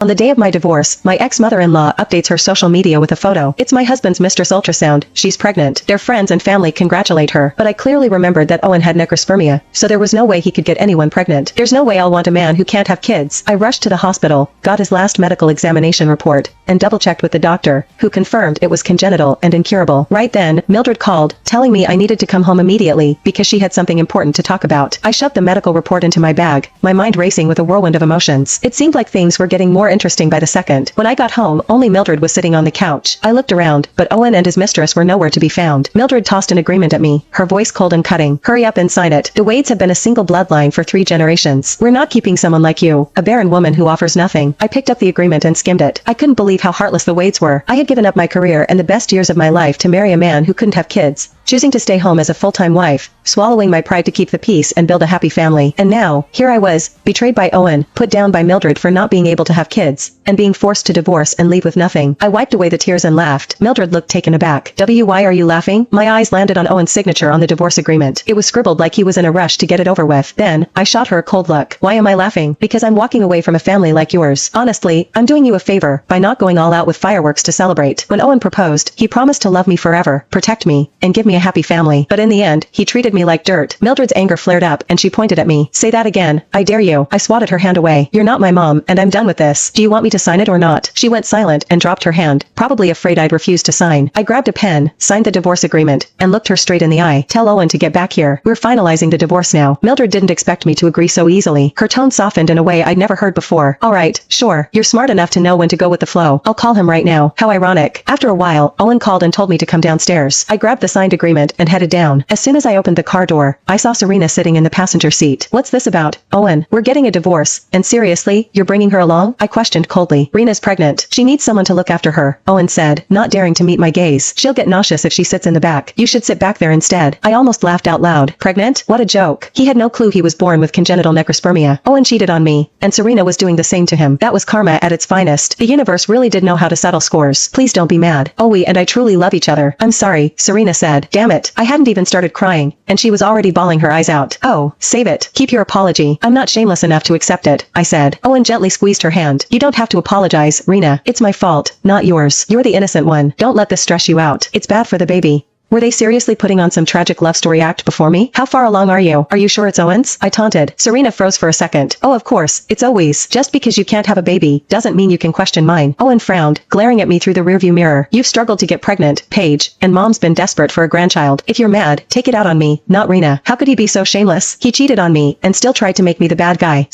On the day of my divorce, my ex-mother-in-law updates her social media with a photo. It's my husband's mistress ultrasound. She's pregnant. Their friends and family congratulate her. But I clearly remembered that Owen had necrospermia, so there was no way he could get anyone pregnant. There's no way I'll want a man who can't have kids. I rushed to the hospital, got his last medical examination report, and double-checked with the doctor, who confirmed it was congenital and incurable. Right then, Mildred called, telling me I needed to come home immediately because she had something important to talk about. I shoved the medical report into my bag, my mind racing with a whirlwind of emotions. It seemed like things were getting more interesting by the second. When I got home, only Mildred was sitting on the couch. I looked around, but Owen and his mistress were nowhere to be found. Mildred tossed an agreement at me, her voice cold and cutting. Hurry up and sign it. The Wades have been a single bloodline for 3 generations. We're not keeping someone like you, a barren woman who offers nothing. I picked up the agreement and skimmed it. I couldn't believe how heartless the Wades were. I had given up my career and the best years of my life to marry a man who couldn't have kids, choosing to stay home as a full-time wife, swallowing my pride to keep the peace and build a happy family. And now, here I was, betrayed by Owen, put down by Mildred for not being able to have kids, and being forced to divorce and leave with nothing. I wiped away the tears and laughed. Mildred looked taken aback. Why are you laughing? My eyes landed on Owen's signature on the divorce agreement. It was scribbled like he was in a rush to get it over with. Then, I shot her a cold look. Why am I laughing? Because I'm walking away from a family like yours. Honestly, I'm doing you a favor by not going all out with fireworks to celebrate. When Owen proposed, he promised to love me forever, protect me, and give me a happy family. But in the end, he treated me like dirt. Mildred's anger flared up and she pointed at me. Say that again. I dare you. I swatted her hand away. You're not my mom, and I'm done with this. Do you want me to sign it or not? She went silent and dropped her hand, probably afraid I'd refuse to sign. I grabbed a pen, signed the divorce agreement, and looked her straight in the eye. Tell Owen to get back here. We're finalizing the divorce now. Mildred didn't expect me to agree so easily. Her tone softened in a way I'd never heard before. Alright, sure. You're smart enough to know when to go with the flow. I'll call him right now. How ironic. After a while, Owen called and told me to come downstairs. I grabbed the signed agreement and headed down. As soon as I opened the car door, I saw Serena sitting in the passenger seat. What's this about? Owen, we're getting a divorce. And seriously, you're bringing her along? I questioned coldly. Rena's pregnant. She needs someone to look after her, Owen said, not daring to meet my gaze. She'll get nauseous if she sits in the back. You should sit back there instead. I almost laughed out loud. Pregnant? What a joke. He had no clue he was born with congenital necrospermia. Owen cheated on me, and Serena was doing the same to him. That was karma at its finest. The universe really did know how to settle scores. Please don't be mad. Owie and I truly love each other. I'm sorry, Serena said. Damn it. I hadn't even started crying, and she was already bawling her eyes out. Oh, save it. Keep your apology. I'm not shameless enough to accept it, I said. Owen gently squeezed her hand. You don't have to apologize, Rena. It's my fault, not yours. You're the innocent one. Don't let this stress you out. It's bad for the baby. Were they seriously putting on some tragic love story act before me? How far along are you? Are you sure it's Owen's? I taunted. Serena froze for a second. Oh, of course, it's always. Just because you can't have a baby doesn't mean you can question mine. Owen frowned, glaring at me through the rearview mirror. You've struggled to get pregnant, Paige, and Mom's been desperate for a grandchild. If you're mad, take it out on me, not Rena. How could he be so shameless? He cheated on me and still tried to make me the bad guy.